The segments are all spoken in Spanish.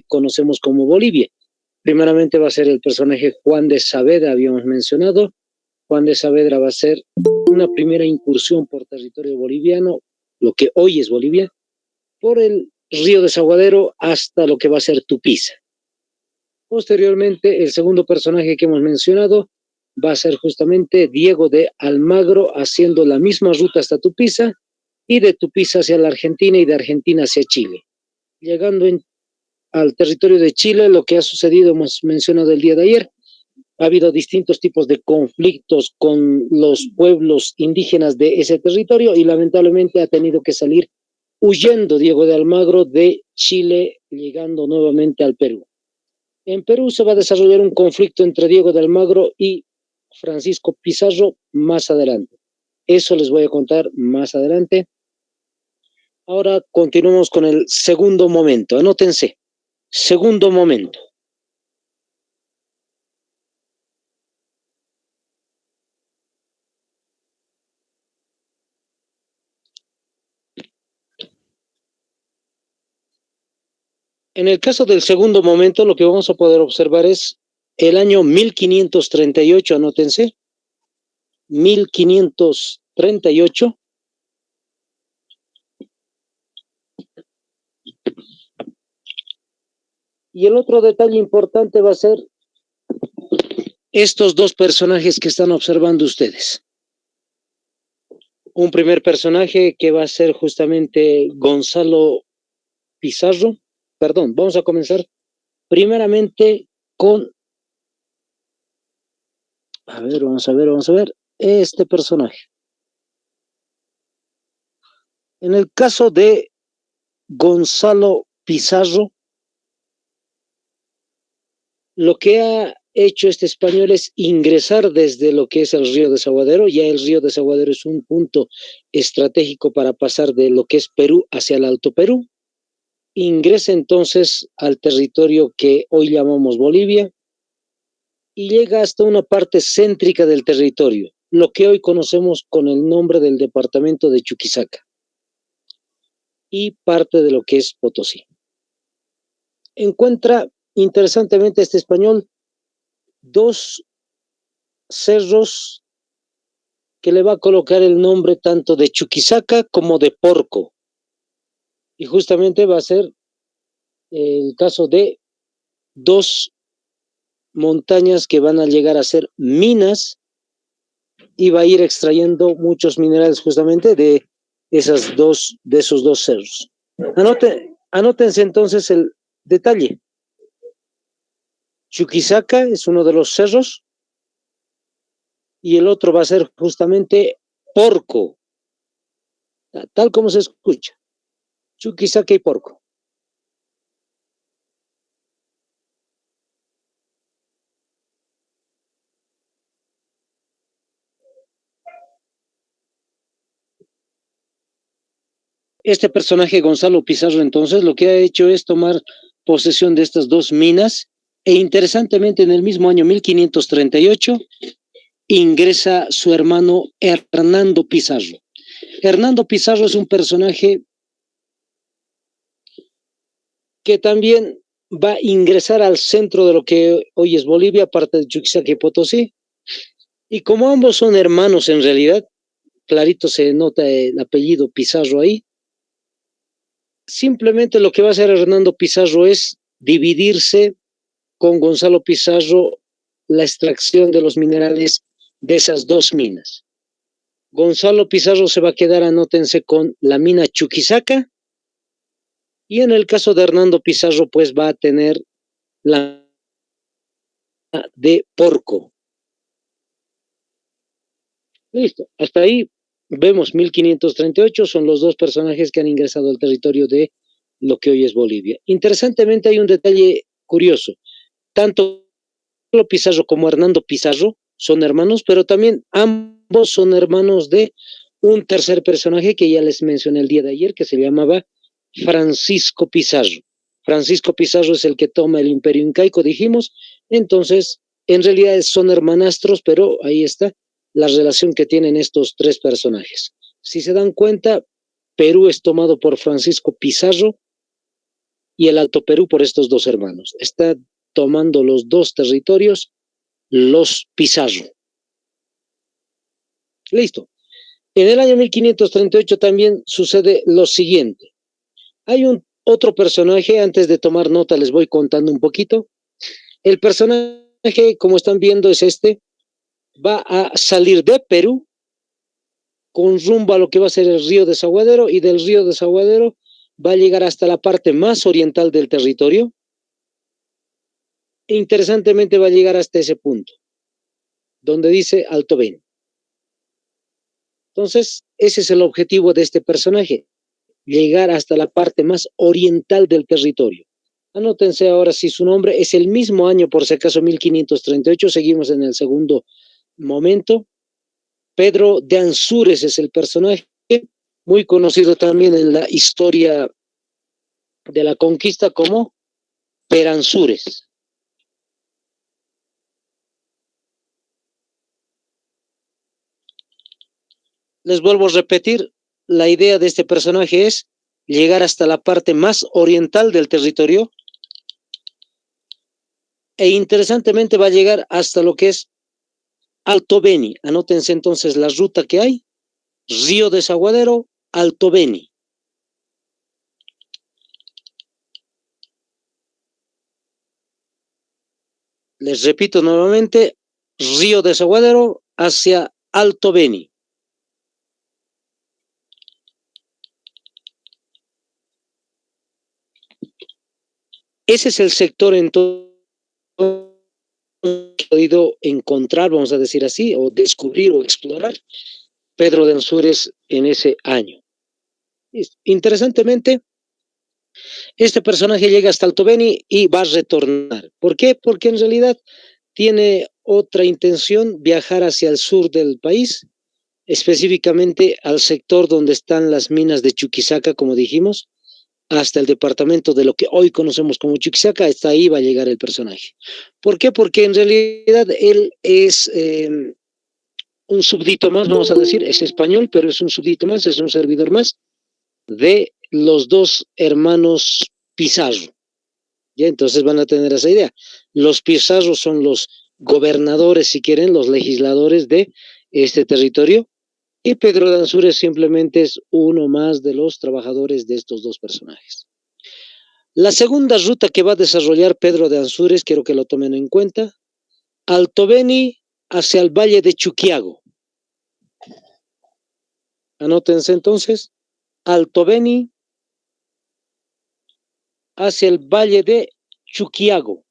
conocemos como Bolivia. Primeramente va a ser el personaje Juan de Saavedra, habíamos mencionado. Juan de Saavedra va a ser una primera incursión por territorio boliviano, lo que hoy es Bolivia, por el río Desaguadero hasta lo que va a ser Tupiza. Posteriormente, el segundo personaje que hemos mencionado va a ser justamente Diego de Almagro, haciendo la misma ruta hasta Tupiza, y de Tupiza hacia la Argentina y de Argentina hacia Chile. Llegando al territorio de Chile, lo que ha sucedido, hemos mencionado el día de ayer, ha habido distintos tipos de conflictos con los pueblos indígenas de ese territorio y lamentablemente ha tenido que salir huyendo Diego de Almagro de Chile, llegando nuevamente al Perú. En Perú se va a desarrollar un conflicto entre Diego de Almagro y Francisco Pizarro más adelante. Eso les voy a contar más adelante. Ahora continuamos con el segundo momento. Anótense. Segundo momento. En el caso del segundo momento, lo que vamos a poder observar es el año 1538, anótense, 1538. Y el otro detalle importante va a ser estos dos personajes que están observando ustedes. Un primer personaje que va a ser justamente Gonzalo Pizarro. Perdón, vamos a comenzar primeramente con... vamos a ver este personaje. En el caso de Gonzalo Pizarro, lo que ha hecho este español es ingresar desde lo que es el río Desaguadero. Ya el río Desaguadero es un punto estratégico para pasar de lo que es Perú hacia el Alto Perú. Ingresa entonces al territorio que hoy llamamos Bolivia y llega hasta una parte céntrica del territorio, lo que hoy conocemos con el nombre del departamento de Chuquisaca y parte de lo que es Potosí. Encuentra interesantemente este español dos cerros que le va a colocar el nombre tanto de Chuquisaca como de Porco. Y justamente va a ser el caso de dos montañas que van a llegar a ser minas y va a ir extrayendo muchos minerales justamente de esos dos cerros. Anótense entonces el detalle. Chuquisaca es uno de los cerros y el otro va a ser justamente Porco, tal como se escucha. Chuquisaca y Porco. Este personaje, Gonzalo Pizarro, entonces, lo que ha hecho es tomar posesión de estas dos minas e interesantemente en el mismo año 1538 ingresa su hermano Hernando Pizarro. Hernando Pizarro es un personaje que también va a ingresar al centro de lo que hoy es Bolivia, parte de Chuquisaca y Potosí, y como ambos son hermanos en realidad, clarito se nota el apellido Pizarro ahí, simplemente lo que va a hacer Hernando Pizarro es dividirse con Gonzalo Pizarro la extracción de los minerales de esas dos minas. Gonzalo Pizarro se va a quedar, anótense, con la mina Chuquisaca, y en el caso de Hernando Pizarro, pues va a tener la de Porco. Listo, hasta ahí vemos 1538, son los dos personajes que han ingresado al territorio de lo que hoy es Bolivia. Interesantemente hay un detalle curioso, tanto Pizarro como Hernando Pizarro son hermanos, pero también ambos son hermanos de un tercer personaje que ya les mencioné el día de ayer, que se llamaba Francisco Pizarro. Francisco Pizarro es el que toma el imperio incaico, dijimos, entonces en realidad son hermanastros, pero ahí está la relación que tienen estos tres personajes. Si se dan cuenta, Perú es tomado por Francisco Pizarro, y el Alto Perú por estos dos hermanos. Está tomando los dos territorios, los Pizarro. Listo. En el año 1538 también sucede lo siguiente. Hay otro personaje, antes de tomar nota les voy contando un poquito. El personaje, como están viendo, es este. Va a salir de Perú con rumbo a lo que va a ser el río Desaguadero, y del río Desaguadero va a llegar hasta la parte más oriental del territorio. E interesantemente va a llegar hasta ese punto, donde dice Alto Beni. Entonces, ese es el objetivo de este personaje, llegar hasta la parte más oriental del territorio. Anótense ahora si su nombre es el mismo año, por si acaso 1538, seguimos en el segundo momento. Pedro de Ansúrez es el personaje, muy conocido también en la historia de la conquista como Peransúrez. Les vuelvo a repetir, la idea de este personaje es llegar hasta la parte más oriental del territorio e interesantemente va a llegar hasta lo que es Alto Beni. Anótense entonces la ruta que hay: Río Desaguadero, Alto Beni. Les repito nuevamente, Río Desaguadero hacia Alto Beni. Ese es el sector entonces que ha podido encontrar, vamos a decir así, o descubrir o explorar Pedro de Ansúrez en ese año. Interesantemente, este personaje llega hasta Alto Beni y va a retornar. ¿Por qué? Porque en realidad tiene otra intención: viajar hacia el sur del país, específicamente al sector donde están las minas de Chuquisaca, como dijimos, hasta el departamento de lo que hoy conocemos como Chuquisaca. Hasta ahí va a llegar el personaje. ¿Por qué? Porque en realidad él es un súbdito más, vamos a decir, es español, pero es un súbdito más, es un servidor más de los dos hermanos Pizarro. ¿Ya? Entonces van a tener esa idea. Los Pizarro son los gobernadores, si quieren, los legisladores de este territorio, y Pedro de Ansúrez simplemente es uno más de los trabajadores de estos dos personajes. La segunda ruta que va a desarrollar Pedro de Ansúrez, quiero que lo tomen en cuenta: Alto Beni hacia el valle de Chuquiago. Anótense entonces, Alto Beni hacia el valle de Chuquiago.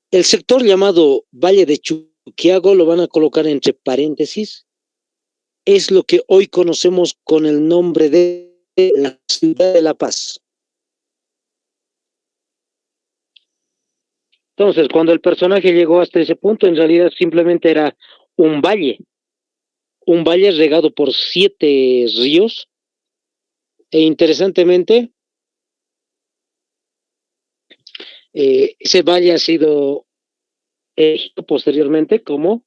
El sector llamado Valle de Chuquiago lo van a colocar entre paréntesis. Es lo que hoy conocemos con el nombre de la ciudad de La Paz. Entonces, cuando el personaje llegó hasta ese punto, en realidad simplemente era un valle regado por 7 ríos, e interesantemente, ese valle ha sido elegido posteriormente como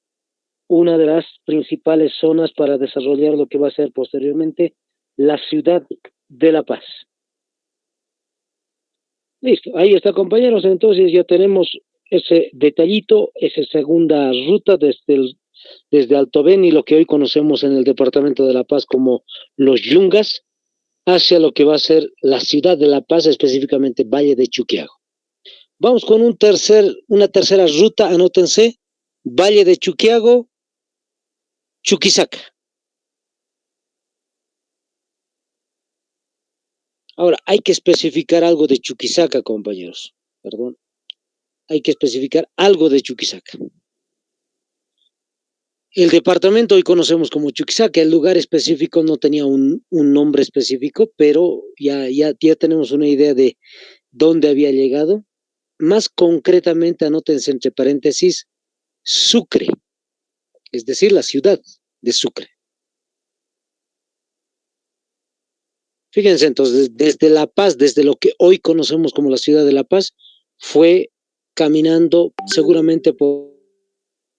una de las principales zonas para desarrollar lo que va a ser posteriormente la ciudad de La Paz. Listo, ahí está, compañeros. Entonces ya tenemos ese detallito, esa segunda ruta desde Alto Beni, lo que hoy conocemos en el departamento de La Paz como los Yungas, hacia lo que va a ser la ciudad de La Paz, específicamente Valle de Chuquiago. Vamos con una tercera ruta, anótense: Valle de Chuquiago, Chuquisaca. Ahora, hay que especificar algo de Chuquisaca, compañeros. Perdón. Hay que especificar algo de Chuquisaca. El departamento hoy conocemos como Chuquisaca. El lugar específico no tenía un nombre específico, pero ya tenemos una idea de dónde había llegado. Más concretamente, anótense entre paréntesis, Sucre, es decir, la ciudad de Sucre. Fíjense entonces, desde La Paz, desde lo que hoy conocemos como la ciudad de La Paz, fue caminando seguramente por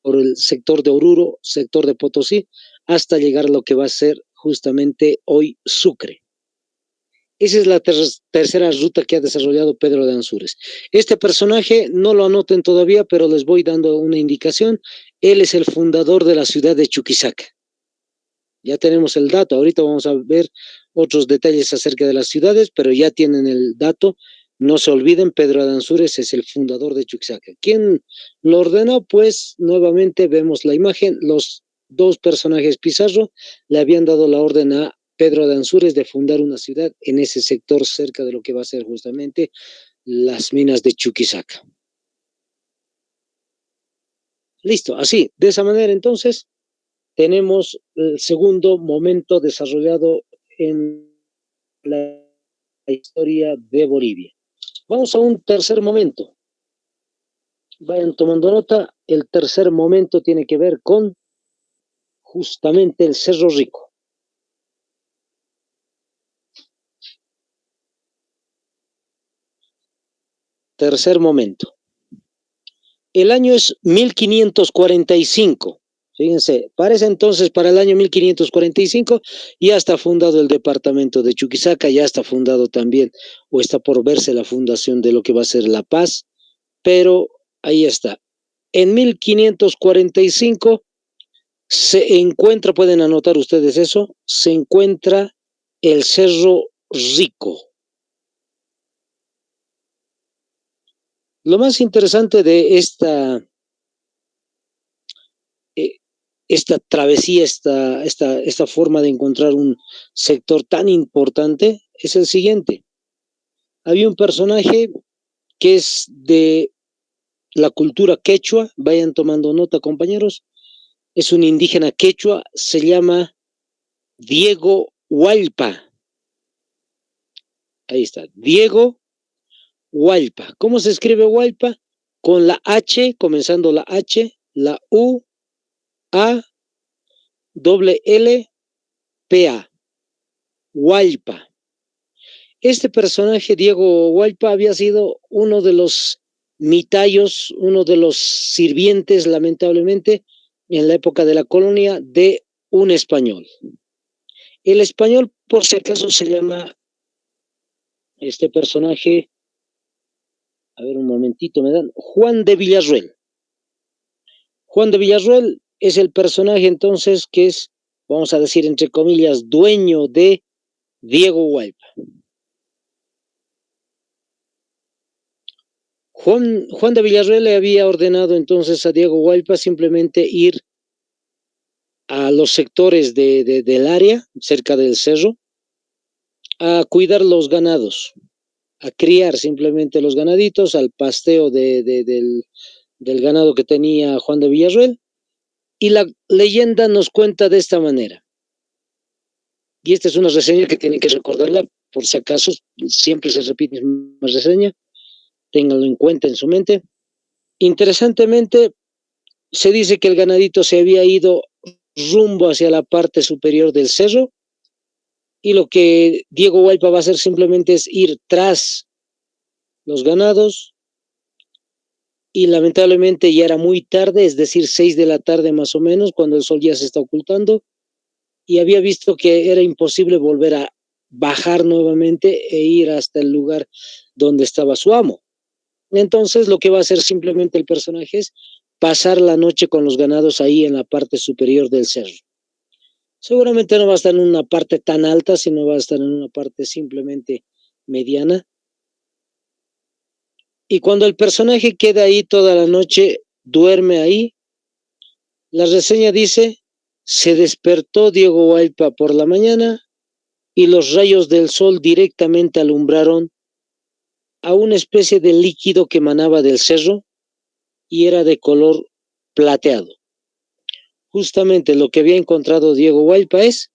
por el sector de Oruro, sector de Potosí, hasta llegar a lo que va a ser justamente hoy Sucre. Esa es la tercera ruta que ha desarrollado Pedro de Ansúrez. Este personaje no lo anoten todavía, pero les voy dando una indicación. Él es el fundador de la ciudad de Chuquisaca. Ya tenemos el dato, ahorita vamos a ver otros detalles acerca de las ciudades, pero ya tienen el dato. No se olviden, Pedro de Ansúrez es el fundador de Chuquisaca. ¿Quién lo ordenó? Pues nuevamente vemos la imagen, los dos personajes Pizarro le habían dado la orden a Pedro de Ansúrez de fundar una ciudad en ese sector cerca de lo que va a ser justamente las minas de Chuquisaca. Listo, así, de esa manera entonces tenemos el segundo momento desarrollado en la historia de Bolivia. Vamos a un tercer momento. Vayan tomando nota, el tercer momento tiene que ver con justamente el Cerro Rico. Tercer momento. El año es 1545. Fíjense, parece entonces para el año 1545 ya está fundado el departamento de Chuquisaca, ya está fundado también, o está por verse la fundación de lo que va a ser La Paz, pero ahí está. En 1545 se encuentra, pueden anotar ustedes eso, se encuentra el Cerro Rico. Lo más interesante de esta travesía, esta forma de encontrar un sector tan importante es el siguiente. Había un personaje que es de la cultura quechua, vayan tomando nota, compañeros, es un indígena quechua, se llama Diego Hualpa. Ahí está, Diego Hualpa. ¿Cómo se escribe Hualpa? Con la H, comenzando la H, la U, A, doble L, P, A. Hualpa. Este personaje, Diego Hualpa, había sido uno de los mitayos, uno de los sirvientes, lamentablemente, en la época de la colonia, de un español. El español, por si acaso, se llama este personaje, a ver un momentito, me dan, Juan de Villarroel. Juan de Villarroel es el personaje entonces que es, vamos a decir entre comillas, dueño de Diego Hualpa. Juan de Villarroel le había ordenado entonces a Diego Hualpa simplemente ir a los sectores del área, cerca del cerro, a cuidar los ganados, a criar simplemente los ganaditos, al pasteo del ganado que tenía Juan de Villarroel. Y la leyenda nos cuenta de esta manera. Y esta es una reseña que tienen que recordarla, por si acaso, siempre se repite la misma reseña, ténganlo en cuenta en su mente. Interesantemente, se dice que el ganadito se había ido rumbo hacia la parte superior del cerro y lo que Diego Hualpa va a hacer simplemente es ir tras los ganados y lamentablemente ya era muy tarde, es decir, 6 de la tarde más o menos, cuando el sol ya se está ocultando y había visto que era imposible volver a bajar nuevamente e ir hasta el lugar donde estaba su amo. Entonces lo que va a hacer simplemente el personaje es pasar la noche con los ganados ahí en la parte superior del cerro. Seguramente no va a estar en una parte tan alta, sino va a estar en una parte simplemente mediana. Y cuando el personaje queda ahí toda la noche, duerme ahí, la reseña dice, se despertó Diego Hualpa por la mañana y los rayos del sol directamente alumbraron a una especie de líquido que emanaba del cerro y era de color plateado. Justamente lo que había encontrado Diego Hualpa es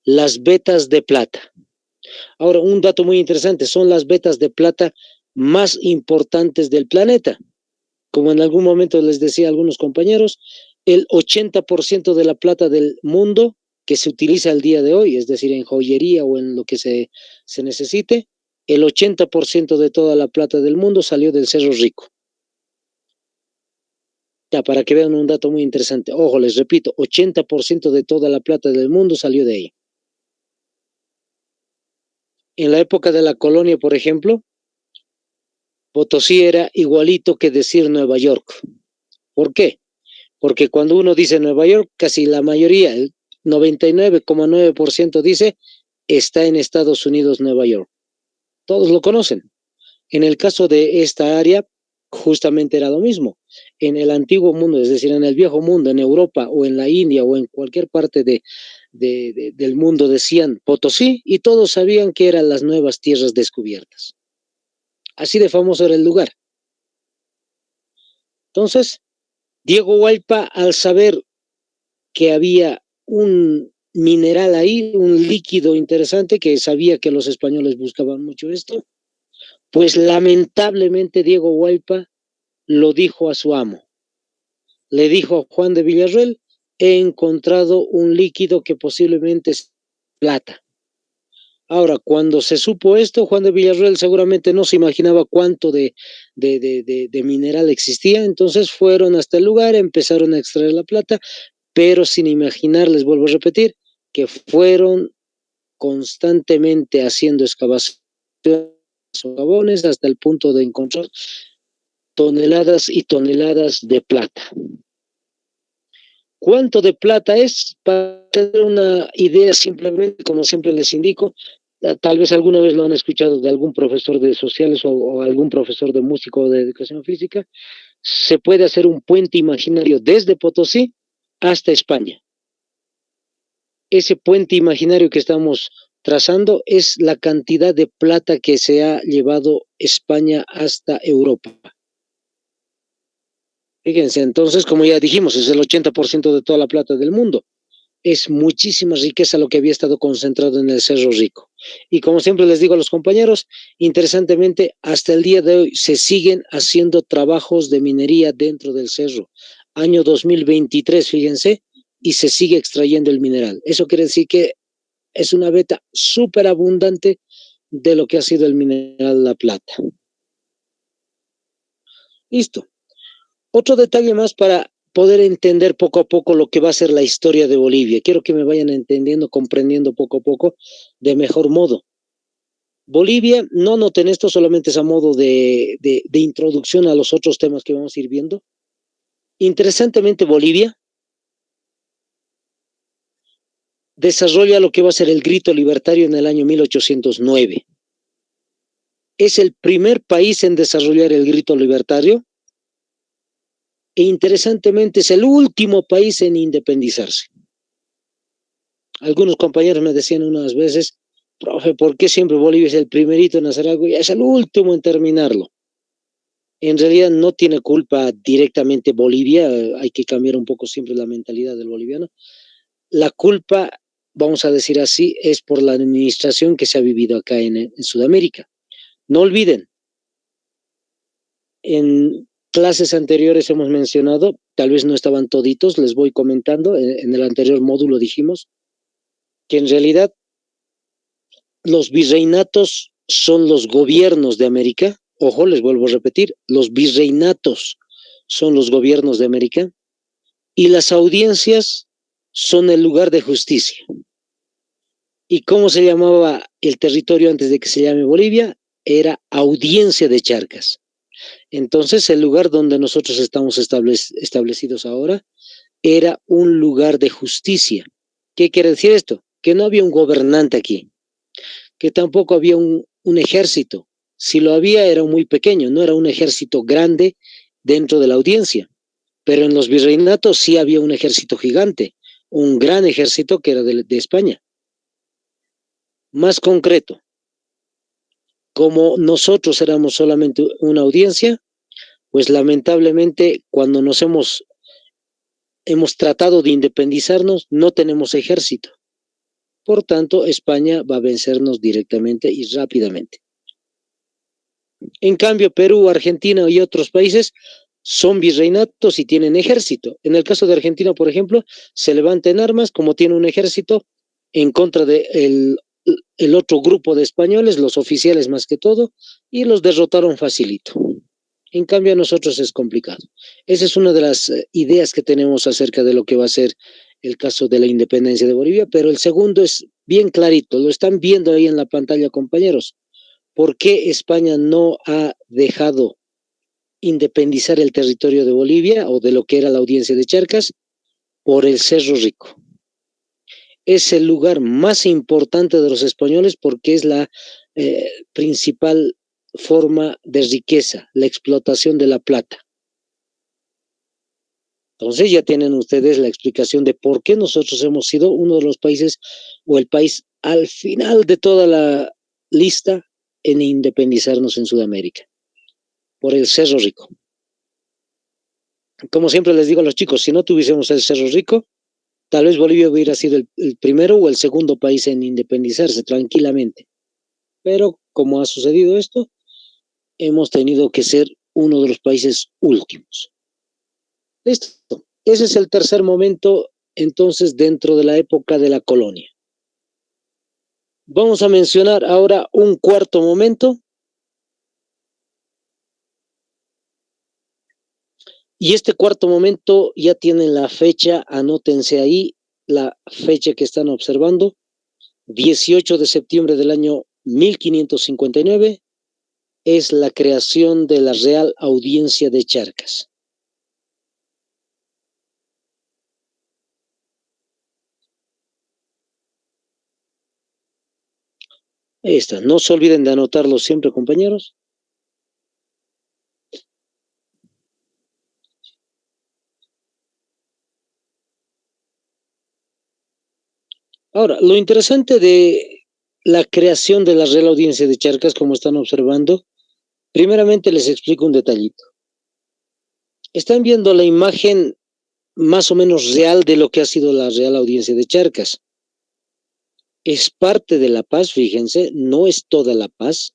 las vetas de plata. Ahora, un dato muy interesante, son las vetas de plata más importantes del planeta. Como en algún momento les decía a algunos compañeros, el 80% de la plata del mundo que se utiliza al día de hoy, es decir, en joyería o en lo que se necesite, el 80% de toda la plata del mundo salió del Cerro Rico. Ya, para que vean un dato muy interesante. Ojo, les repito, 80% de toda la plata del mundo salió de ahí. En la época de la colonia, por ejemplo, Potosí era igualito que decir Nueva York. ¿Por qué? Porque cuando uno dice Nueva York, casi la mayoría, el 99,9% dice está en Estados Unidos, Nueva York. Todos lo conocen. En el caso de esta área, justamente era lo mismo. En el antiguo mundo, es decir, en el viejo mundo, en Europa o en la India o en cualquier parte del mundo decían Potosí y todos sabían que eran las nuevas tierras descubiertas. Así de famoso era el lugar. Entonces, Diego Hualpa, al saber que había un mineral ahí, un líquido interesante, que sabía que los españoles buscaban mucho esto, pues lamentablemente Diego Hualpa lo dijo a su amo. Le dijo a Juan de Villarroel, he encontrado un líquido que posiblemente es plata. Ahora, cuando se supo esto, Juan de Villarroel seguramente no se imaginaba cuánto de mineral existía, entonces fueron hasta el lugar, empezaron a extraer la plata, pero sin imaginar, les vuelvo a repetir, que fueron constantemente haciendo excavaciones hasta el punto de encontrar toneladas y toneladas de plata. ¿Cuánto de plata es? Para tener una idea, simplemente, como siempre les indico, tal vez alguna vez lo han escuchado de algún profesor de sociales o algún profesor de música o de educación física, se puede hacer un puente imaginario desde Potosí hasta España. Ese puente imaginario que estamos trazando es la cantidad de plata que se ha llevado España hasta Europa. Fíjense, entonces, como ya dijimos, es el 80% de toda la plata del mundo. Es muchísima riqueza lo que había estado concentrado en el Cerro Rico. Y como siempre les digo a los compañeros, interesantemente, hasta el día de hoy se siguen haciendo trabajos de minería dentro del cerro. Año 2023, fíjense, y se sigue extrayendo el mineral. Eso quiere decir que es una beta súper abundante de lo que ha sido el mineral La Plata. Listo. Otro detalle más para poder entender poco a poco lo que va a ser la historia de Bolivia. Quiero que me vayan entendiendo, comprendiendo poco a poco de mejor modo. Bolivia, no noten esto, solamente es a modo de introducción a los otros temas que vamos a ir viendo. Interesantemente, Bolivia desarrolla lo que va a ser el grito libertario en el año 1809. Es el primer país en desarrollar el grito libertario e interesantemente es el último país en independizarse. Algunos compañeros me decían unas veces, profe, ¿por qué siempre Bolivia es el primerito en hacer algo y es el último en terminarlo? En realidad no tiene culpa directamente Bolivia, hay que cambiar un poco siempre la mentalidad del boliviano. La culpa, vamos a decir así, es por la administración que se ha vivido acá en Sudamérica. No olviden, en clases anteriores hemos mencionado, tal vez no estaban toditos, les voy comentando, en el anterior módulo dijimos que en realidad los virreinatos son los gobiernos de América. Ojo, les vuelvo a repetir, los virreinatos son los gobiernos de América y las audiencias son el lugar de justicia. ¿Y cómo se llamaba el territorio antes de que se llame Bolivia? Era Audiencia de Charcas. Entonces, el lugar donde nosotros estamos establecidos ahora era un lugar de justicia. ¿Qué quiere decir esto? Que no había un gobernante aquí, que tampoco había un ejército. Si lo había, era muy pequeño, no era un ejército grande dentro de la audiencia. Pero en los virreinatos sí había un ejército gigante, un gran ejército que era de España. Más concreto, como nosotros éramos solamente una audiencia, pues lamentablemente cuando nos hemos tratado de independizarnos, no tenemos ejército. Por tanto, España va a vencernos directamente y rápidamente. En cambio, Perú, Argentina y otros países son virreinatos y tienen ejército. En el caso de Argentina, por ejemplo, se levanta en armas como tiene un ejército en contra de el otro grupo de españoles, los oficiales más que todo, y los derrotaron facilito. En cambio, a nosotros es complicado. Esa es una de las ideas que tenemos acerca de lo que va a ser el caso de la independencia de Bolivia, pero el segundo es bien clarito, lo están viendo ahí en la pantalla, compañeros. ¿Por qué España no ha dejado independizar el territorio de Bolivia o de lo que era la audiencia de Charcas? Por el Cerro Rico. Es el lugar más importante de los españoles porque es la principal forma de riqueza, la explotación de la plata. Entonces ya tienen ustedes la explicación de por qué nosotros hemos sido uno de los países o el país al final de toda la lista en independizarnos en Sudamérica, por el Cerro Rico. Como siempre les digo a los chicos, si no tuviésemos el Cerro Rico, tal vez Bolivia hubiera sido el primero o el segundo país en independizarse tranquilamente. Pero como ha sucedido esto, hemos tenido que ser uno de los países últimos. Listo. Ese es el tercer momento, entonces, dentro de la época de la colonia. Vamos a mencionar ahora un cuarto momento. Y este cuarto momento ya tienen la fecha, anótense ahí la fecha que están observando, 18 de septiembre del año 1559, es la creación de la Real Audiencia de Charcas. Ahí está, no se olviden de anotarlo siempre, compañeros. Ahora, lo interesante de la creación de la Real Audiencia de Charcas, como están observando, primeramente les explico un detallito. Están viendo la imagen más o menos real de lo que ha sido la Real Audiencia de Charcas. Es parte de La Paz, fíjense, no es toda La Paz,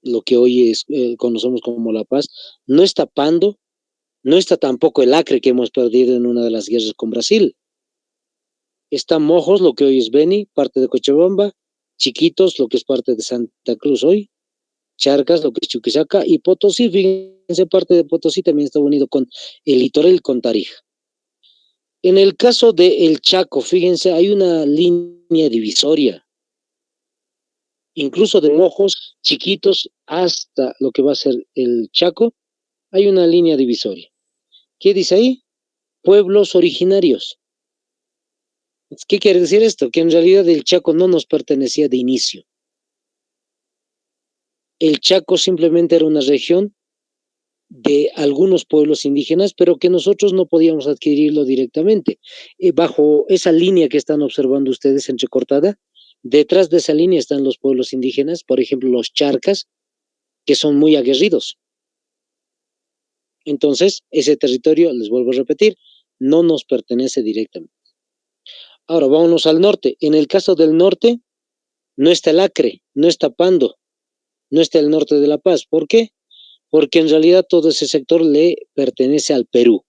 lo que hoy conocemos como La Paz, no está Pando, no está tampoco el Acre que hemos perdido en una de las guerras con Brasil. Está Mojos, lo que hoy es Beni, parte de Cochabamba, Chiquitos, lo que es parte de Santa Cruz hoy, Charcas, lo que es Chuquisaca, y Potosí, fíjense, parte de Potosí también está unido con el litoral, con Tarija. En el caso del Chaco, fíjense, hay una línea divisoria, incluso de Mojos Chiquitos hasta lo que va a ser el Chaco, hay una línea divisoria. ¿Qué dice ahí? Pueblos originarios. ¿Qué quiere decir esto? Que en realidad el Chaco no nos pertenecía de inicio. El Chaco simplemente era una región de algunos pueblos indígenas, pero que nosotros no podíamos adquirirlo directamente. Bajo esa línea que están observando ustedes entrecortada, detrás de esa línea están los pueblos indígenas, por ejemplo, los charcas, que son muy aguerridos. Entonces, ese territorio, les vuelvo a repetir, no nos pertenece directamente. Ahora, vámonos al norte. En el caso del norte, no está el Acre, no está Pando, no está el norte de La Paz. ¿Por qué? Porque en realidad todo ese sector le pertenece al Perú.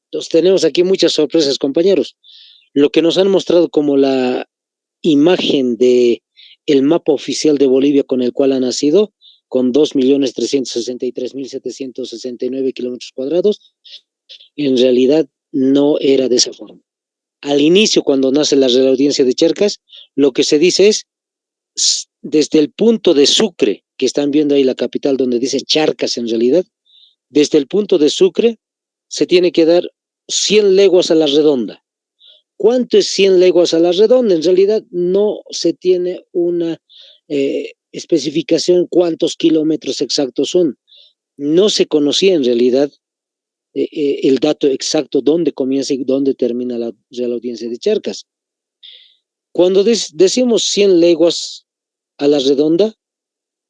Entonces tenemos aquí muchas sorpresas, compañeros. Lo que nos han mostrado como la imagen de el mapa oficial de Bolivia con el cual ha nacido, con 2.363.769 kilómetros cuadrados, en realidad no era de esa forma. Al inicio, cuando nace la Real Audiencia de Charcas, lo que se dice es, desde el punto de Sucre, que están viendo ahí la capital donde dice Charcas en realidad, desde el punto de Sucre se tiene que dar 100 leguas a la redonda. ¿Cuánto es 100 leguas a la redonda? En realidad no se tiene una especificación cuántos kilómetros exactos son. No se conocía en realidad el dato exacto dónde comienza y dónde termina la Real Audiencia de Charcas. Cuando decimos 100 leguas a la redonda,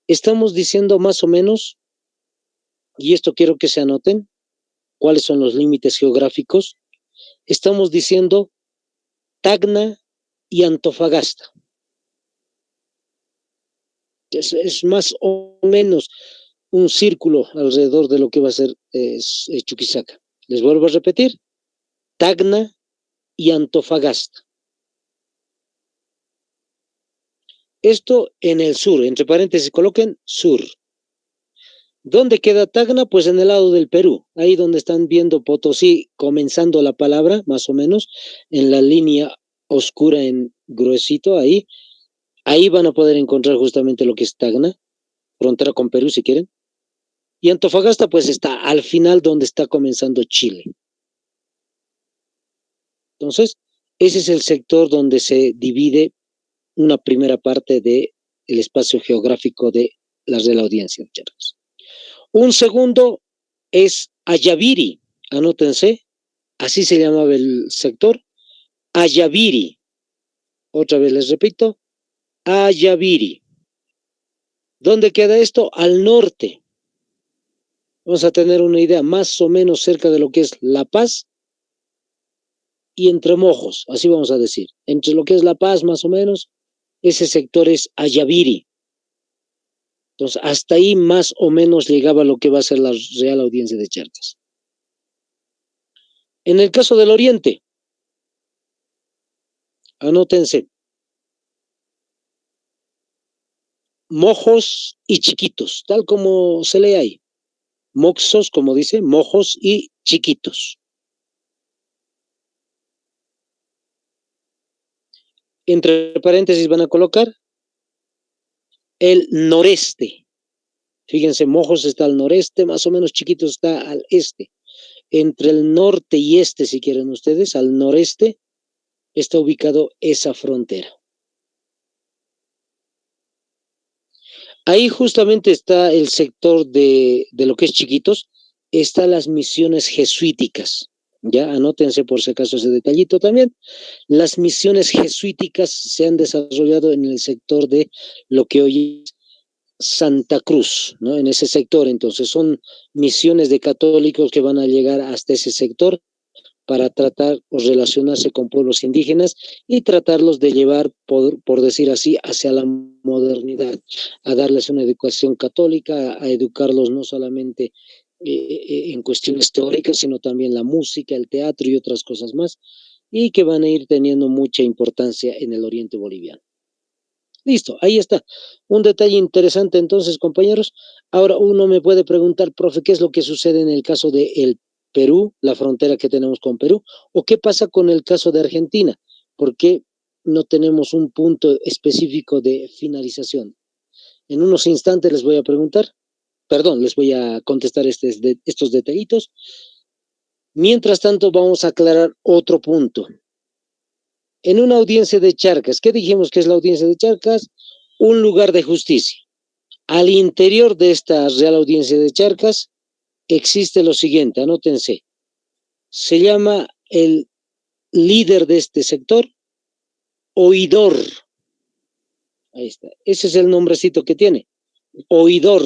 estamos diciendo más o menos, y esto quiero que se anoten, cuáles son los límites geográficos, estamos diciendo Tacna y Antofagasta. Es más o menos un círculo alrededor de lo que va a ser Chuquisaca. Les vuelvo a repetir, Tacna y Antofagasta. Esto en el sur, entre paréntesis coloquen sur. ¿Dónde queda Tacna? Pues en el lado del Perú, ahí donde están viendo Potosí, comenzando la palabra, más o menos, en la línea oscura en gruesito, ahí van a poder encontrar justamente lo que es Tacna, frontera con Perú si quieren. Y Antofagasta pues está al final donde está comenzando Chile. Entonces, ese es el sector donde se divide una primera parte del espacio geográfico de la Real Audiencia de Charcas. Un segundo es Ayaviri, anótense, así se llamaba el sector, Ayaviri. Otra vez les repito, Ayaviri. ¿Dónde queda esto? Al norte. Vamos a tener una idea más o menos cerca de lo que es La Paz y Entre Mojos, así vamos a decir. Entre lo que es La Paz, más o menos, ese sector es Ayaviri. Entonces, hasta ahí más o menos llegaba lo que va a ser la Real Audiencia de Charcas. En el caso del Oriente, anótense, Mojos y Chiquitos, tal como se lee ahí. Moxos, como dice, Mojos y Chiquitos. Entre paréntesis van a colocar el noreste. Fíjense, Mojos está al noreste, más o menos Chiquitos está al este. Entre el norte y este, si quieren ustedes, al noreste, está ubicado esa frontera. Ahí justamente está el sector de lo que es Chiquitos, están las misiones jesuíticas. Ya, anótense por si acaso ese detallito también. Las misiones jesuíticas se han desarrollado en el sector de lo que hoy es Santa Cruz, ¿no? En ese sector, entonces son misiones de católicos que van a llegar hasta ese sector para tratar o relacionarse con pueblos indígenas y tratarlos de llevar, por decir así, hacia la modernidad, a darles una educación católica, a educarlos no solamente en cuestiones teóricas, sino también la música, el teatro y otras cosas más, y que van a ir teniendo mucha importancia en el oriente boliviano. Listo, ahí está. Un detalle interesante entonces, compañeros. Ahora uno me puede preguntar, profe, ¿qué es lo que sucede en el caso de el Perú, la frontera que tenemos con Perú? ¿O qué pasa con el caso de Argentina? ¿Por qué no tenemos un punto específico de finalización? En unos instantes les voy a preguntar, perdón, les voy a contestar estos detallitos. Mientras tanto, vamos a aclarar otro punto. En una audiencia de Charcas, ¿qué dijimos que es la audiencia de Charcas? Un lugar de justicia. Al interior de esta Real Audiencia de Charcas existe lo siguiente, anótense. Se llama el líder de este sector, oidor. Ahí está. Ese es el nombrecito que tiene. Oidor.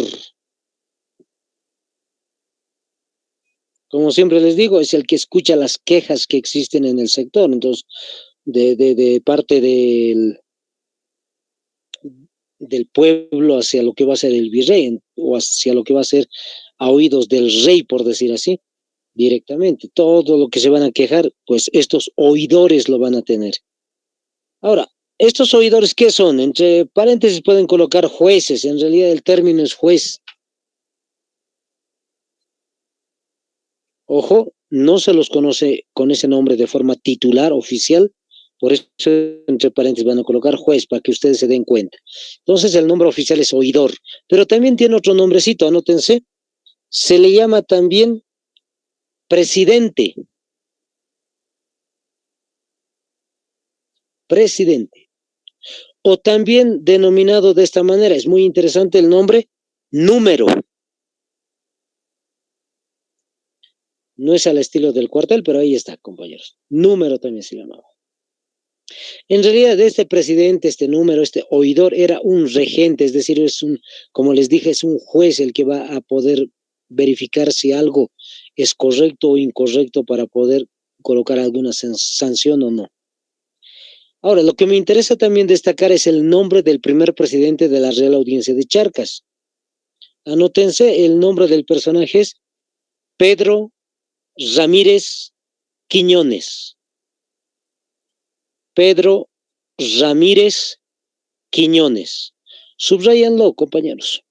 Como siempre les digo, es el que escucha las quejas que existen en el sector. Entonces, de parte del pueblo hacia lo que va a ser el virrey o hacia lo que va a ser a oídos del rey, por decir así, directamente. Todo lo que se van a quejar, pues estos oidores lo van a tener. Ahora, ¿estos oidores qué son? Entre paréntesis pueden colocar jueces, en realidad el término es juez. Ojo, no se los conoce con ese nombre de forma titular, oficial, por eso entre paréntesis van a colocar juez para que ustedes se den cuenta. Entonces el nombre oficial es oidor, pero también tiene otro nombrecito, anótense, se le llama también presidente. Presidente. O también denominado de esta manera, es muy interesante el nombre, número. No es al estilo del cuartel, pero ahí está, compañeros. Número también se llamaba. En realidad, este presidente, este número, este oidor, era un regente, es decir, como les dije, es un juez el que va a poder verificar si algo es correcto o incorrecto para poder colocar alguna sanción o no. Ahora, lo que me interesa también destacar es el nombre del primer presidente de la Real Audiencia de Charcas. Anótense, el nombre del personaje es Pedro Ramírez Quiñones. Pedro Ramírez Quiñones. Subrayanlo, compañeros.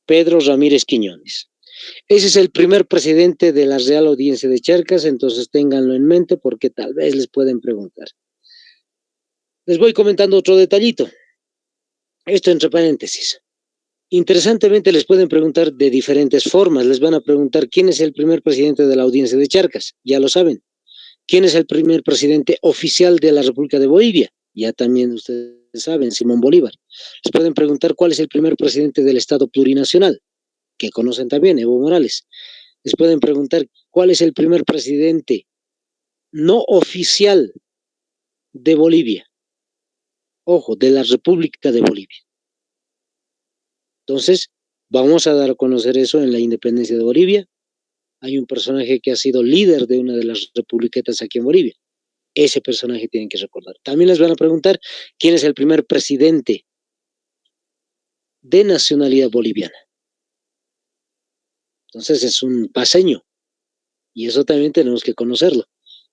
Pedro Ramírez Quiñones. Ese es el primer presidente de la Real Audiencia de Charcas, entonces ténganlo en mente porque tal vez les pueden preguntar. Les voy comentando otro detallito. Esto entre paréntesis. Interesantemente les pueden preguntar de diferentes formas. Les van a preguntar quién es el primer presidente de la Audiencia de Charcas, ya lo saben. ¿Quién es el primer presidente oficial de la República de Bolivia? Ya también ustedes saben, Simón Bolívar. Les pueden preguntar cuál es el primer presidente del Estado plurinacional, que conocen también, Evo Morales. Les pueden preguntar cuál es el primer presidente no oficial de Bolivia. Ojo, de la República de Bolivia. Entonces, vamos a dar a conocer eso en la independencia de Bolivia. Hay un personaje que ha sido líder de una de las republiquetas aquí en Bolivia. Ese personaje tienen que recordar. También les van a preguntar quién es el primer presidente de nacionalidad boliviana. Entonces es un paseño y eso también tenemos que conocerlo.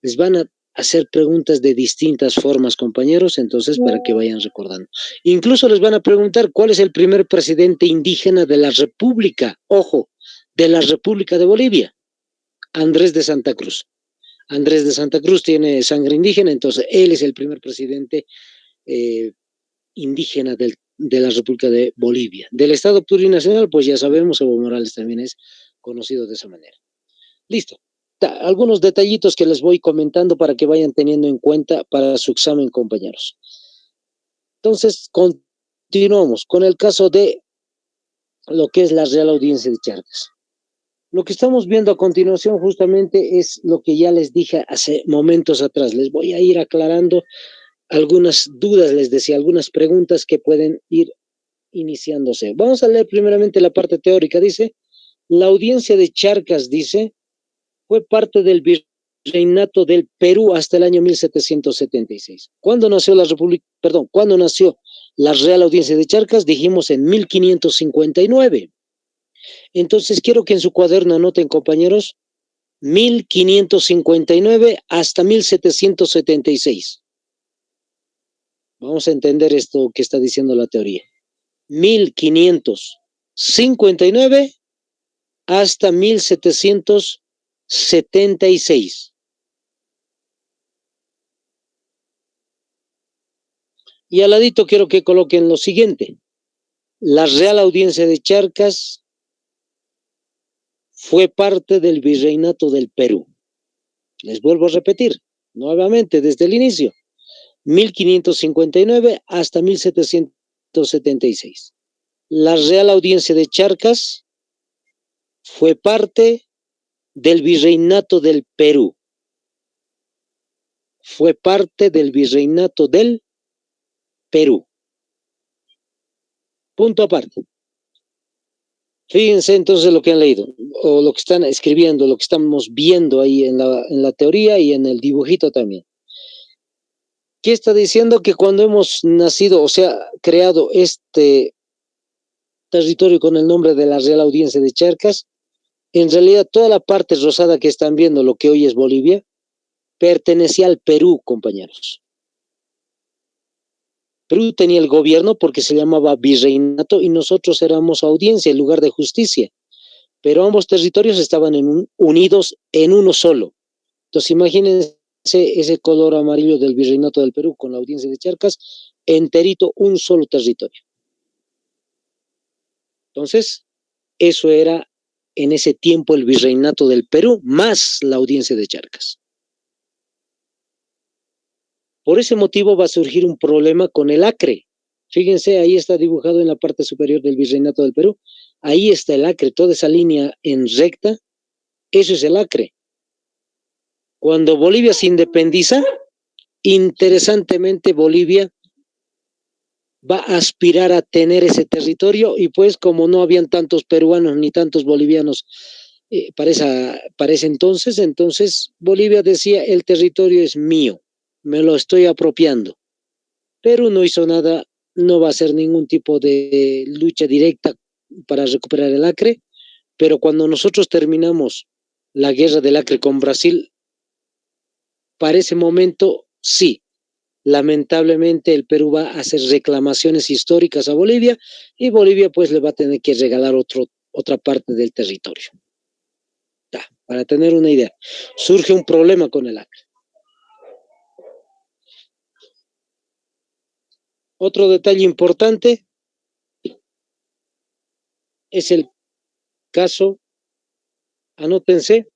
Les van a hacer preguntas de distintas formas, compañeros, entonces para que vayan recordando. Incluso les van a preguntar cuál es el primer presidente indígena de la República, ojo, de la República de Bolivia, Andrés de Santa Cruz. Andrés de Santa Cruz tiene sangre indígena, entonces él es el primer presidente indígena de la República de Bolivia. Del Estado plurinacional, pues ya sabemos, Evo Morales también es conocido de esa manera. Listo. Algunos detallitos que les voy comentando para que vayan teniendo en cuenta para su examen, compañeros. Entonces, continuamos con el caso de lo que es la Real Audiencia de Charcas. Lo que estamos viendo a continuación justamente es lo que ya les dije hace momentos atrás. Les voy a ir aclarando algunas dudas, les decía, algunas preguntas que pueden ir iniciándose. Vamos a leer primeramente la parte teórica. Dice, la Audiencia de Charcas, dice, fue parte del virreinato del Perú hasta el año 1776. ¿Cuándo nació la República? Perdón, ¿cuándo nació la Real Audiencia de Charcas? Dijimos en 1559. Entonces quiero que en su cuaderno anoten, compañeros, 1559 hasta 1776. Vamos a entender esto que está diciendo la teoría. 1559 hasta 1776. Y al ladito quiero que coloquen lo siguiente. La Real Audiencia de Charcas fue parte del virreinato del Perú. Les vuelvo a repetir nuevamente desde el inicio. 1559 hasta 1776. La Real Audiencia de Charcas fue parte del virreinato del Perú. Fue parte del virreinato del Perú. Punto aparte. Fíjense entonces lo que han leído, o lo que están escribiendo, lo que estamos viendo ahí en la teoría y en el dibujito también. ¿Qué está diciendo? Que cuando hemos nacido, o sea, creado este territorio con el nombre de la Real Audiencia de Charcas, en realidad toda la parte rosada que están viendo, lo que hoy es Bolivia, pertenecía al Perú, compañeros. Perú tenía el gobierno porque se llamaba virreinato y nosotros éramos audiencia, el lugar de justicia. Pero ambos territorios estaban unidos en uno solo. Entonces imagínense ese color amarillo del virreinato del Perú con la Audiencia de Charcas, enterito, un solo territorio. Entonces, eso era en ese tiempo el virreinato del Perú más la Audiencia de Charcas. Por ese motivo va a surgir un problema con el Acre. Fíjense, ahí está dibujado en la parte superior del virreinato del Perú. Ahí está el Acre, toda esa línea en recta, eso es el Acre. Cuando Bolivia se independiza, interesantemente Bolivia va a aspirar a tener ese territorio y pues como no habían tantos peruanos ni tantos bolivianos para ese entonces Bolivia decía el territorio es mío, me lo estoy apropiando. Perú no hizo nada, no va a hacer ningún tipo de lucha directa para recuperar el Acre, pero cuando nosotros terminamos la guerra del Acre con Brasil, para ese momento sí, Lamentablemente el Perú va a hacer reclamaciones históricas a Bolivia y Bolivia pues le va a tener que regalar otra parte del territorio. Para tener una idea, surge un problema con el Acre. Otro detalle importante es el caso, anótense,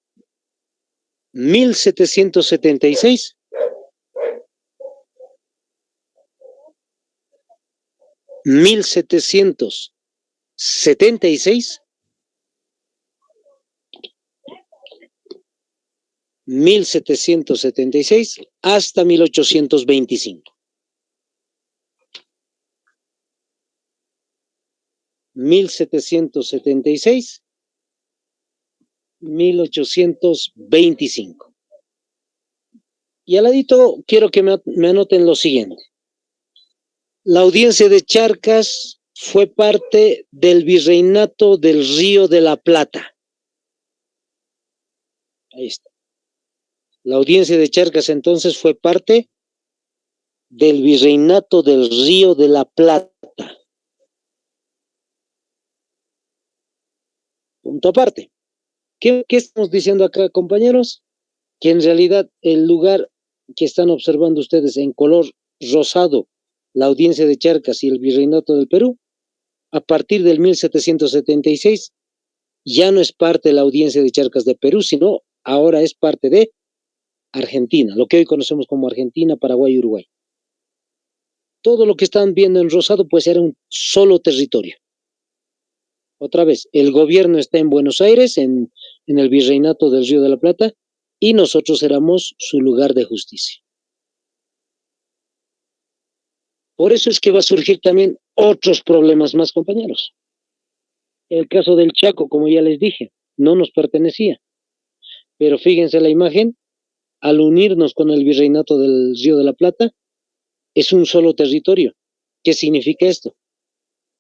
1776, 1776, 1776 hasta 1825. 1776, 1825. Y al ladito quiero que me anoten lo siguiente. La audiencia de Charcas fue parte del virreinato del Río de la Plata. Ahí está. La audiencia de Charcas entonces fue parte del virreinato del Río de la Plata. Punto aparte. ¿Qué estamos diciendo acá, compañeros? Que en realidad el lugar que están observando ustedes en color rosado, la audiencia de Charcas y el virreinato del Perú, a partir del 1776 ya no es parte de la audiencia de Charcas de Perú, sino ahora es parte de Argentina, lo que hoy conocemos como Argentina, Paraguay y Uruguay. Todo lo que están viendo en rosado pues era un solo territorio. Otra vez, el gobierno está en Buenos Aires, en el virreinato del Río de la Plata, y nosotros éramos su lugar de justicia. Por eso es que va a surgir también otros problemas más, compañeros. El caso del Chaco, como ya les dije, no nos pertenecía. Pero fíjense la imagen, al unirnos con el virreinato del Río de la Plata, es un solo territorio. ¿Qué significa esto?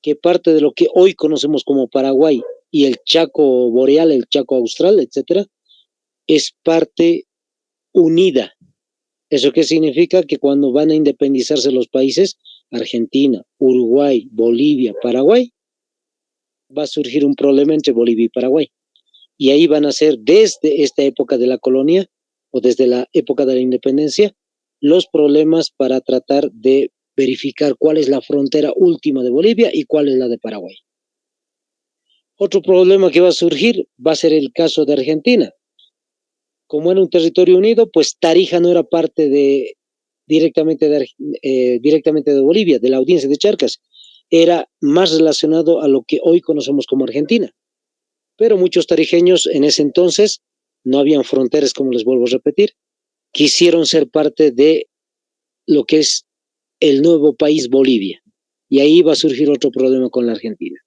Que parte de lo que hoy conocemos como Paraguay y el Chaco boreal, el Chaco austral, etcétera, es parte unida. ¿Eso qué significa? Que cuando van a independizarse los países, Argentina, Uruguay, Bolivia, Paraguay, va a surgir un problema entre Bolivia y Paraguay. Y ahí van a ser desde esta época de la colonia o desde la época de la independencia los problemas para tratar de verificar cuál es la frontera última de Bolivia y cuál es la de Paraguay. Otro problema que va a surgir va a ser el caso de Argentina. Como era un territorio unido, pues Tarija no era parte directamente de Bolivia, de la audiencia de Charcas. Era más relacionado a lo que hoy conocemos como Argentina. Pero muchos tarijeños en ese entonces, no habían fronteras, como les vuelvo a repetir, quisieron ser parte de lo que es el nuevo país Bolivia. Y ahí va a surgir otro problema con la Argentina.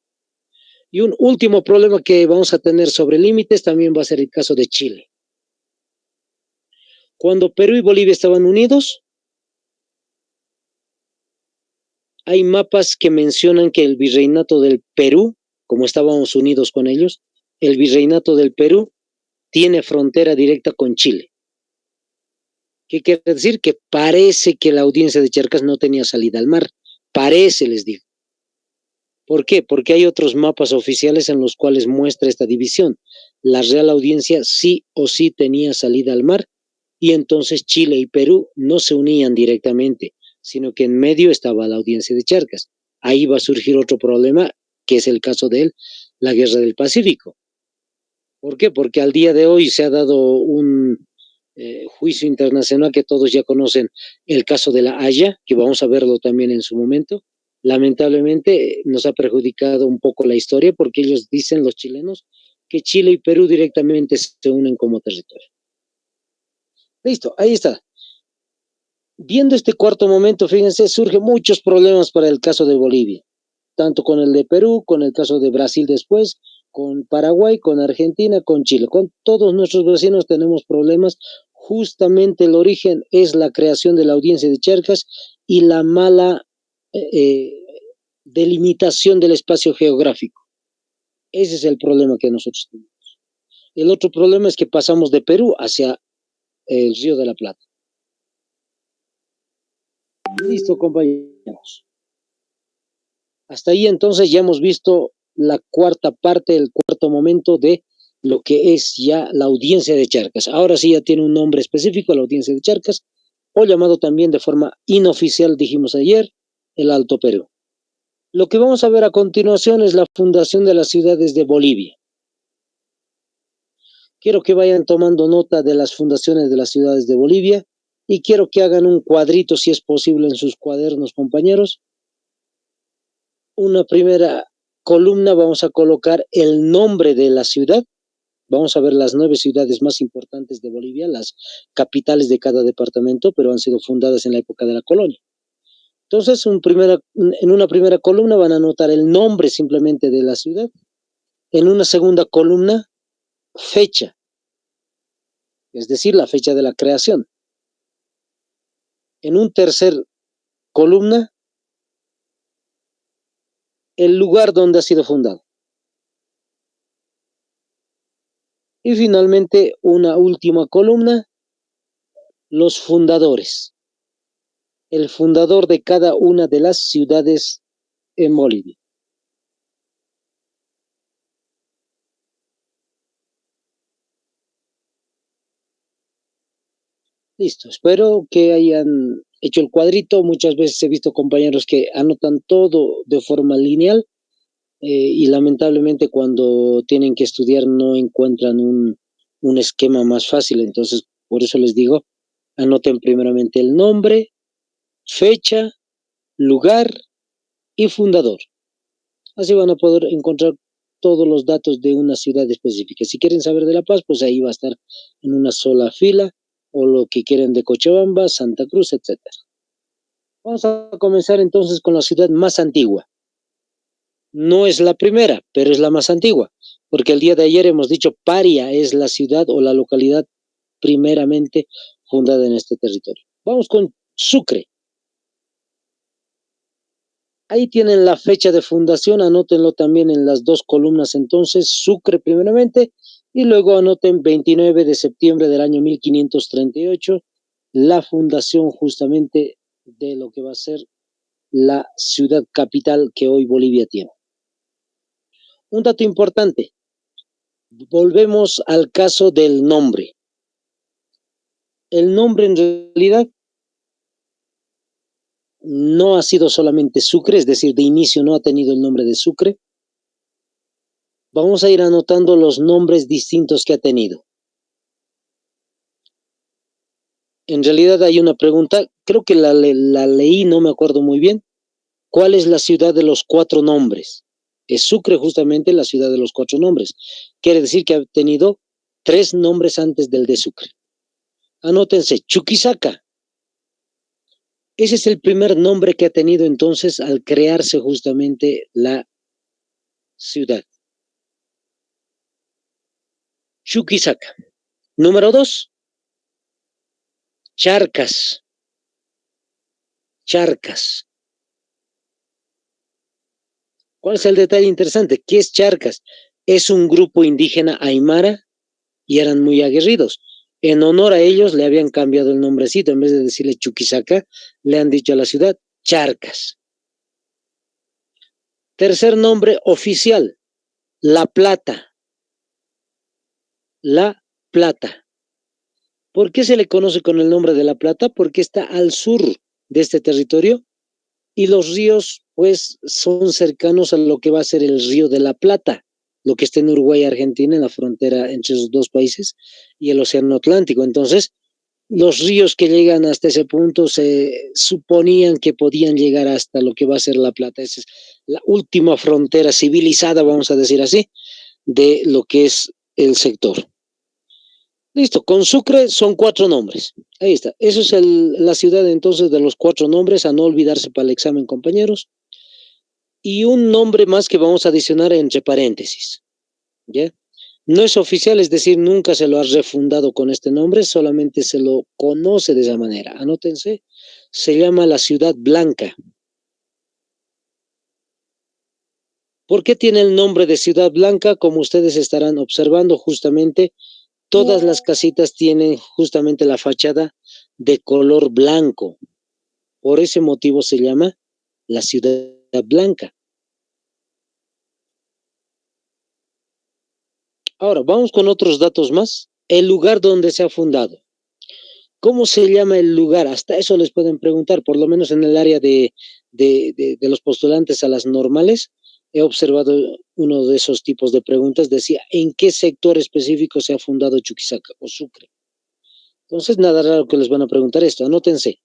Y un último problema que vamos a tener sobre límites también va a ser el caso de Chile. Cuando Perú y Bolivia estaban unidos, hay mapas que mencionan que el virreinato del Perú, como estábamos unidos con ellos, el virreinato del Perú tiene frontera directa con Chile. ¿Qué quiere decir? Que parece que la audiencia de Charcas no tenía salida al mar. Parece, les digo. ¿Por qué? Porque hay otros mapas oficiales en los cuales muestra esta división. La Real Audiencia sí o sí tenía salida al mar y entonces Chile y Perú no se unían directamente, sino que en medio estaba la Audiencia de Charcas. Ahí va a surgir otro problema, que es el caso de la Guerra del Pacífico. ¿Por qué? Porque al día de hoy se ha dado un juicio internacional que todos ya conocen, el caso de la Haya, que vamos a verlo también en su momento. Lamentablemente nos ha perjudicado un poco la historia porque ellos dicen, los chilenos, que Chile y Perú directamente se unen como territorio. Listo, ahí está. Viendo este cuarto momento, fíjense, surgen muchos problemas para el caso de Bolivia, tanto con el de Perú, con el caso de Brasil después, con Paraguay, con Argentina, con Chile. Con todos nuestros vecinos tenemos problemas. Justamente el origen es la creación de la audiencia de Charcas y la mala delimitación del espacio geográfico. Ese es el problema que nosotros tenemos. El otro problema es que pasamos de Perú hacia el Río de la Plata. Listo, compañeros. Hasta ahí entonces ya hemos visto la cuarta parte, el cuarto momento de lo que es ya la audiencia de Charcas. Ahora sí ya tiene un nombre específico, la audiencia de Charcas, o llamado también de forma inoficial, dijimos ayer, el Alto Perú. Lo que vamos a ver a continuación es la fundación de las ciudades de Bolivia. Quiero que vayan tomando nota de las fundaciones de las ciudades de Bolivia y quiero que hagan un cuadrito, si es posible, en sus cuadernos, compañeros. Una primera columna vamos a colocar el nombre de la ciudad. Vamos a ver las 9 ciudades más importantes de Bolivia, las capitales de cada departamento, pero han sido fundadas en la época de la colonia. Entonces, en una primera columna van a anotar el nombre simplemente de la ciudad. En una segunda columna, fecha, es decir, la fecha de la creación. En un tercer columna, el lugar donde ha sido fundado. Y finalmente, una última columna, los fundadores. El fundador de cada una de las ciudades en Bolivia. Listo, espero que hayan hecho el cuadrito. Muchas veces he visto compañeros que anotan todo de forma lineal y lamentablemente cuando tienen que estudiar no encuentran un esquema más fácil. Entonces, por eso les digo, anoten primeramente el nombre, fecha, lugar y fundador. Así van a poder encontrar todos los datos de una ciudad específica. Si quieren saber de La Paz, pues ahí va a estar en una sola fila, o lo que quieren de Cochabamba, Santa Cruz, etc. Vamos a comenzar entonces con la ciudad más antigua. No es la primera, pero es la más antigua, porque el día de ayer hemos dicho Paria es la ciudad o la localidad primeramente fundada en este territorio. Vamos con Sucre. Ahí tienen la fecha de fundación, anótenlo también en las dos columnas entonces, Sucre primeramente, y luego anoten 29 de septiembre del año 1538, la fundación justamente de lo que va a ser la ciudad capital que hoy Bolivia tiene. Un dato importante, volvemos al caso del nombre. El nombre en realidad no ha sido solamente Sucre, es decir, de inicio no ha tenido el nombre de Sucre. Vamos a ir anotando los nombres distintos que ha tenido. En realidad hay una pregunta, creo que la leí, no me acuerdo muy bien. ¿Cuál es la ciudad de los 4 nombres? Es Sucre justamente la ciudad de los 4 nombres. Quiere decir que ha tenido 3 nombres antes del de Sucre. Anótense, Chuquisaca. Ese es el primer nombre que ha tenido entonces al crearse justamente la ciudad. Chuquisaca. Número 2, Charcas. Charcas. ¿Cuál es el detalle interesante? ¿Qué es Charcas? Es un grupo indígena aymara y eran muy aguerridos. En honor a ellos le habían cambiado el nombrecito, en vez de decirle Chuquisaca, le han dicho a la ciudad Charcas. Tercer nombre oficial, La Plata. La Plata. ¿Por qué se le conoce con el nombre de La Plata? Porque está al sur de este territorio y los ríos pues son cercanos a lo que va a ser el río de la Plata, lo que está en Uruguay y Argentina, en la frontera entre esos dos países y el océano Atlántico. Entonces, los ríos que llegan hasta ese punto se suponían que podían llegar hasta lo que va a ser la Plata. Esa es la última frontera civilizada, vamos a decir así, de lo que es el sector. Listo, con Sucre son 4 nombres. Ahí está. Eso es la ciudad entonces de los 4 nombres, a no olvidarse para el examen, compañeros. Y un nombre más que vamos a adicionar entre paréntesis. ¿Ya? No es oficial, es decir, nunca se lo ha refundado con este nombre, solamente se lo conoce de esa manera. Anótense, se llama la Ciudad Blanca. ¿Por qué tiene el nombre de Ciudad Blanca? Como ustedes estarán observando justamente, todas las casitas tienen justamente la fachada de color blanco. Por ese motivo se llama la ciudad blanca. Ahora, vamos con otros datos más. El lugar donde se ha fundado. ¿Cómo se llama el lugar? Hasta eso les pueden preguntar, por lo menos en el área de los postulantes a las normales. He observado uno de esos tipos de preguntas, decía, ¿en qué sector específico se ha fundado Chuquisaca o Sucre? Entonces, nada raro que les van a preguntar esto, anótense.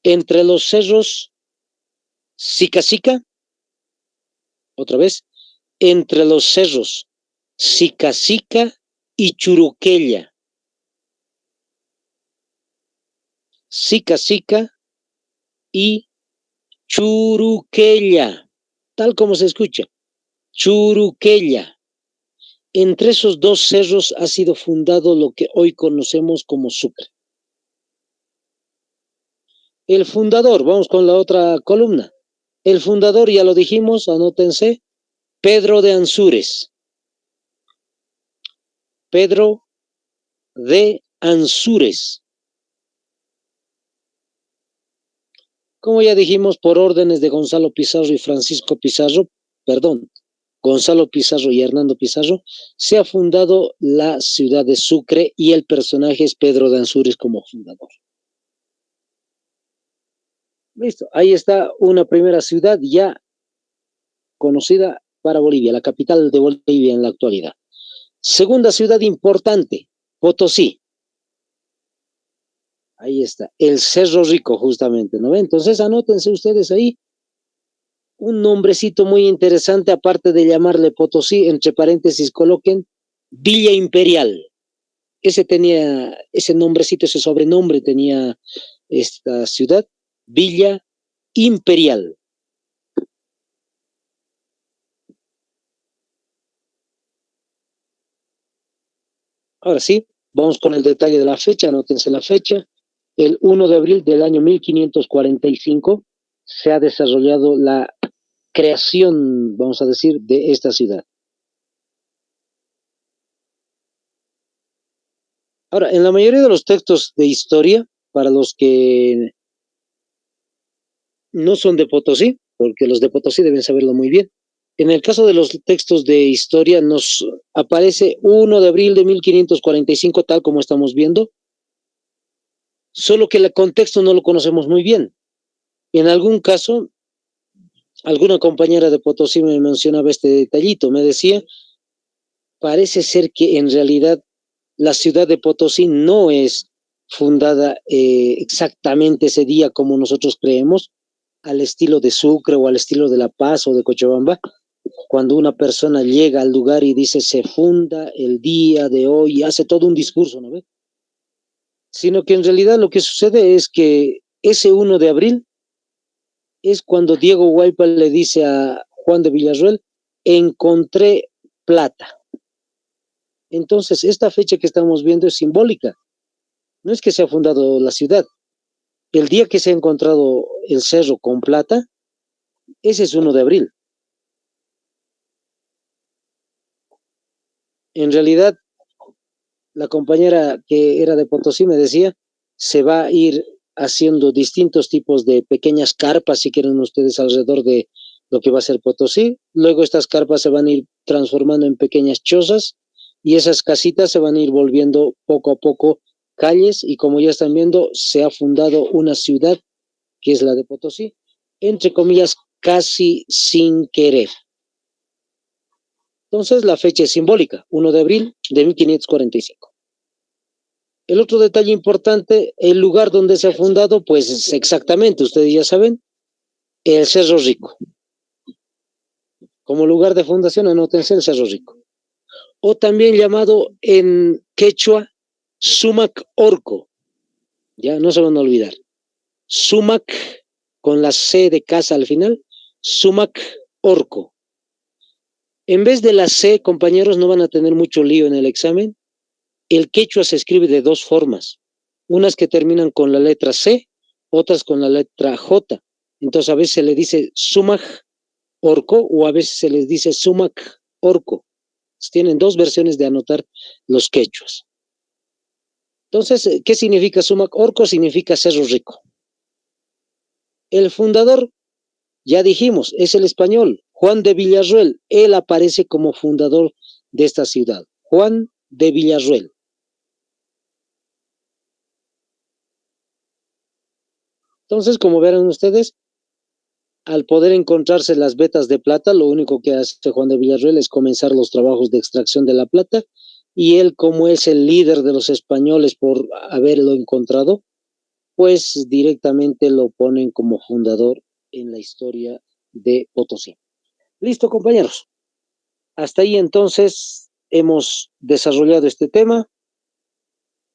Entre los cerros Sica Sica, otra vez, entre los cerros Sica Sica y Churuquella. Sica Sica y Churuquella, tal como se escucha, Churuquella. Entre esos dos cerros ha sido fundado lo que hoy conocemos como Sucre. El fundador, vamos con la otra columna. El fundador, ya lo dijimos, anótense, Pedro de Ansúrez. Pedro de Ansúrez. Como ya dijimos, por órdenes de Gonzalo Pizarro y Francisco Pizarro, Gonzalo Pizarro y Hernando Pizarro, se ha fundado la ciudad de Sucre y el personaje es Pedro de Ansúrez como fundador. Listo, ahí está una primera ciudad ya conocida para Bolivia, la capital de Bolivia en la actualidad. Segunda ciudad importante, Potosí. Ahí está, el Cerro Rico justamente, ¿no? Entonces anótense ustedes ahí un nombrecito muy interesante, aparte de llamarle Potosí, entre paréntesis coloquen Villa Imperial. Ese nombrecito, ese sobrenombre tenía esta ciudad, Villa Imperial. Ahora sí, vamos con el detalle de la fecha, anótense la fecha. El 1 de abril del año 1545 se ha desarrollado la creación, vamos a decir, de esta ciudad. Ahora, en la mayoría de los textos de historia, para los que no son de Potosí, porque los de Potosí deben saberlo muy bien, en el caso de los textos de historia nos aparece 1 de abril de 1545, tal como estamos viendo, solo que el contexto no lo conocemos muy bien. En algún caso, alguna compañera de Potosí me mencionaba este detallito, me decía, parece ser que en realidad la ciudad de Potosí no es fundada exactamente ese día como nosotros creemos, al estilo de Sucre o al estilo de La Paz o de Cochabamba, cuando una persona llega al lugar y dice se funda el día de hoy y hace todo un discurso, ¿no ve? Sino que en realidad lo que sucede es que ese 1 de abril es cuando Diego Guaypa le dice a Juan de Villarroel, encontré plata. Entonces, esta fecha que estamos viendo es simbólica. No es que se ha fundado la ciudad. El día que se ha encontrado el cerro con plata, ese es 1 de abril. En realidad, la compañera que era de Potosí me decía, se va a ir haciendo distintos tipos de pequeñas carpas, si quieren ustedes, alrededor de lo que va a ser Potosí. Luego estas carpas se van a ir transformando en pequeñas chozas y esas casitas se van a ir volviendo poco a poco calles y como ya están viendo, se ha fundado una ciudad que es la de Potosí, entre comillas, casi sin querer. Entonces la fecha es simbólica, 1 de abril de 1545. El otro detalle importante, el lugar donde se ha fundado, pues es exactamente, ustedes ya saben, el Cerro Rico. Como lugar de fundación, anótense el Cerro Rico. O también llamado en quechua Sumac Orco. Ya, no se van a olvidar. Sumac, con la C de casa al final, Sumac Orco. En vez de la C, compañeros, no van a tener mucho lío en el examen. El quechua se escribe de dos formas. Unas que terminan con la letra C, otras con la letra J. Entonces a veces se le dice Sumac Orco o a veces se les dice Sumac Orco. Tienen dos versiones de anotar los quechuas. Entonces, ¿qué significa Sumac Orco? Significa Cerro Rico. El fundador, ya dijimos, es el español, Juan de Villarroel. Él aparece como fundador de esta ciudad, Juan de Villarroel. Entonces, como verán ustedes, al poder encontrarse las vetas de plata, lo único que hace Juan de Villarroel es comenzar los trabajos de extracción de la plata, y él, como es el líder de los españoles por haberlo encontrado, pues directamente lo ponen como fundador en la historia de Potosí. Listo, compañeros. Hasta ahí entonces hemos desarrollado este tema.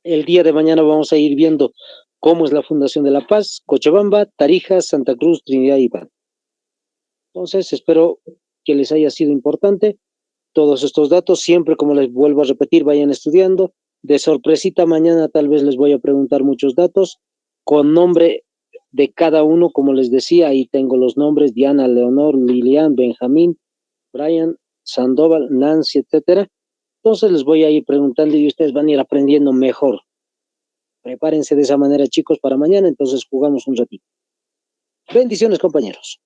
El día de mañana vamos a ir viendo cómo es la Fundación de la Paz, Cochabamba, Tarija, Santa Cruz, Trinidad y Pan. Entonces, espero que les haya sido importante todos estos datos. Siempre, como les vuelvo a repetir, vayan estudiando. De sorpresita, mañana tal vez les voy a preguntar muchos datos con nombre de cada uno. Como les decía, ahí tengo los nombres: Diana, Leonor, Lilian, Benjamín, Brian, Sandoval, Nancy, etcétera. Entonces les voy a ir preguntando y ustedes van a ir aprendiendo mejor. Prepárense de esa manera, chicos, para mañana. Entonces jugamos un ratito. Bendiciones, compañeros.